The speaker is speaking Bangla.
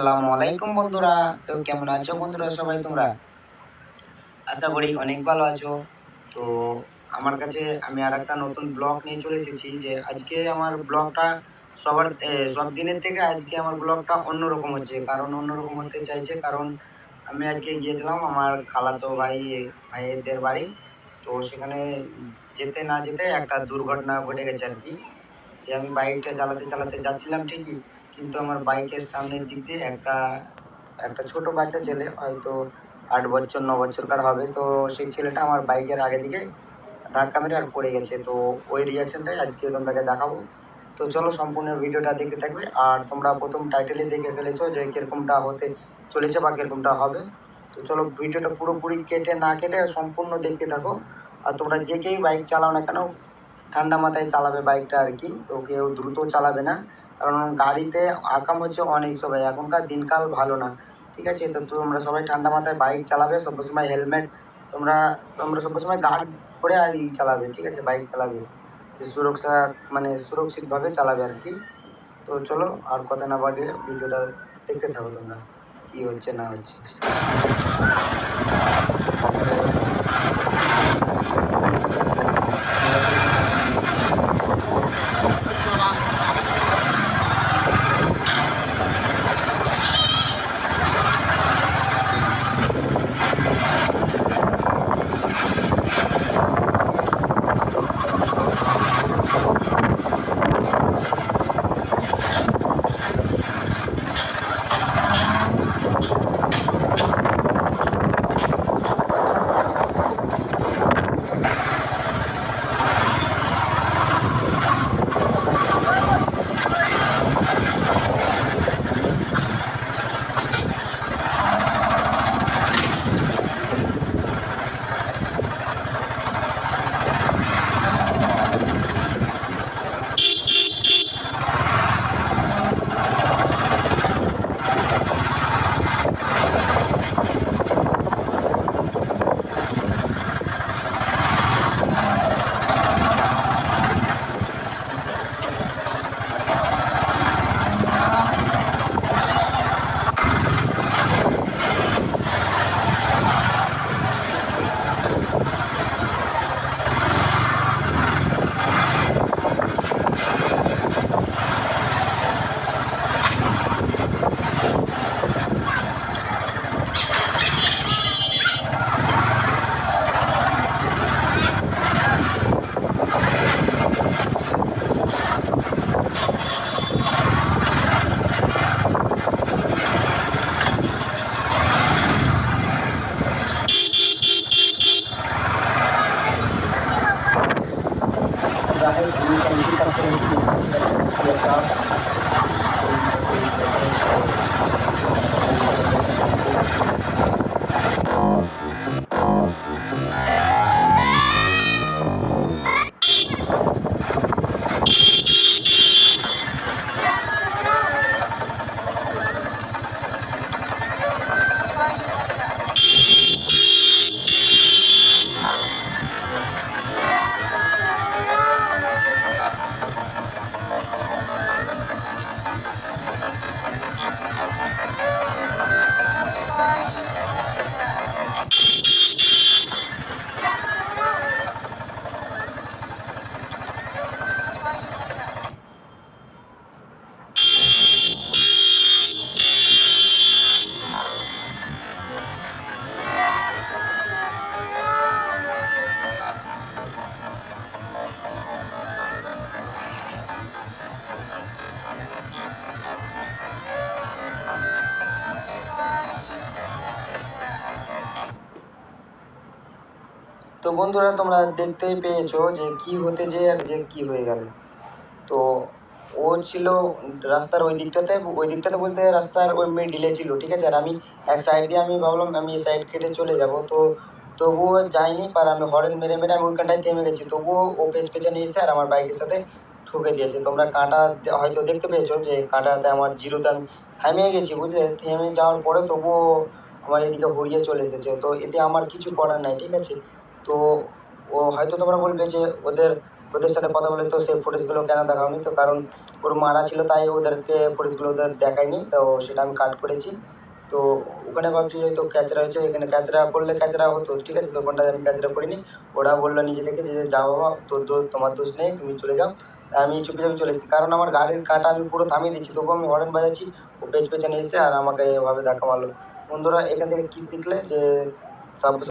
আসসালামু আলাইকুম বন্ধুরা। তো কেমন আছো বন্ধুরা সবাই তোমরা? আশা করি অনেক ভালো আছো। তো আমার কাছে আমি আরেকটা নতুন ব্লগ নিয়ে চলে এসেছি যে আজকে আমার ব্লগটা সব দিনের থেকে আজকে আমার ব্লগটা অন্যরকম হচ্ছে। কারণ অন্যরকম হতে চাইছে কারণ আমি আজকে গিয়েছিলাম আমার খালাতো ভাইয়েদের বাড়ি। তো সেখানে যেতে না যেতে একটা দুর্ঘটনা ঘটে গেছে আরকি। যে আমি বাইকটা চালাতে যাচ্ছিলাম ঠিকই। কিন্তু আমার বাইকের সামনের দিক দিয়ে একটা একটা ছোট বাচ্চা ছেলে হয়তো ৮ বছর ৯ বছরকার হবে। তো সেই ছেলেটা আমার বাইকের আগে দিকে ধাক্কা মেরে আর পড়ে গেছে। তো ওই রিঅ্যাকশনটাই আজকে তোমাদেরকে দেখাবো। তো চলো সম্পূর্ণ ভিডিওটা দেখতে থাকবে। আর তোমরা ১ম টাইটেলেই দেখে ফেলেছো যে কিরকমটা হতে চলেছে বা কিরকমটা হবে। তো চলো ভিডিওটা পুরোপুরি কেটে না কেটে সম্পূর্ণ দেখতে থাকো। আর তোমরা যে কেউই বাইক চালাও না কেন ঠান্ডা মাথায় চালাবে বাইকটা আরকি। তো কেউ দ্রুত চালাবে না। কারণ গাড়িতে আকাম হচ্ছে অনেক সবাই। এখনকার দিনকাল ভালো না। ঠিক আছে? তো তোমরা সবাই ঠান্ডা মাথায় বাইক চালাবে। সবসময় হেলমেট তোমরা তোমরা সবসময় গার্ড পরে আর চালাবে। ঠিক আছে? বাইক চালাবে। যে সুরক্ষিতভাবে চালাবে আরকি। তো চলো আর কথা না বাড়িয়ে ভিডিওটা দেখতে থাকো তোমরা। কি হচ্ছে না হচ্ছে। Dahil hindi kita sa তো বন্ধুরা তোমরা দেখতেই পেয়েছো যে কি হতে যেয়ে আর যে কি হয়ে গেল। তো ও ছিল রাস্তার ওই দিকটাতে বলতে রাস্তার ওই মিডিলে ছিল। ঠিক আছে? আর আমি এক সাইড দিয়ে আমি ভাবলাম আমি এই সাইড কেটে চলে যাব। তো তবুও যাইনি আর আমি হর্ন মেরে আমি ওইখানটায় থেমে গেছি। তবুও ও পেছনে এসে আর আমার বাইকের সাথে ঠুকে দিয়েছে। তোমরা কাঁটা হয়তো দেখতে পেয়েছো যে কাঁটাতে আমার জিরোতে আমি থেমে গেছি বুঝলে? থেমে যাওয়ার পরে তবুও আমার এদিকে ঘুরিয়ে চলে এসেছে। তো এতে আমার কিছু করার নাই। ঠিক আছে? তো ও হয়তো তোমরা বলবে যে ওদের সাথে কথা বলে তো সেই ফুটেজগুলো কেন দেখাওনি, তো কারণ ওর মারা ছিল তাই ওদেরকে ফুটেজগুলো ওদের দেখায়নি, তো সেটা আমি কাট করেছি। তো ওখানে ভাবছি হয়তো ক্যাচরা হয়েছে, এখানে ক্যাচরা করলে ক্যাচরা হতো, ঠিক আছে, তো ওখানটায় আমি ক্যাচরা করিনি। ওরা বললো নিজে থেকে যে যাও বাবা, তোর দোষ, তোমার দোষ নেই, তুমি চলে যাও। তাই আমি চুপি চুপি চলে এসেছি, কারণ আমার গাড়ির কাঁটা আমি পুরো থামিয়ে দিচ্ছি, তবু আমি হর্ন বাজাচ্ছি, ও পেছনে এসে আর আমাকে এভাবে ধাক্কা মারলো। বন্ধুরা এখান থেকে কি শিখলে যে সব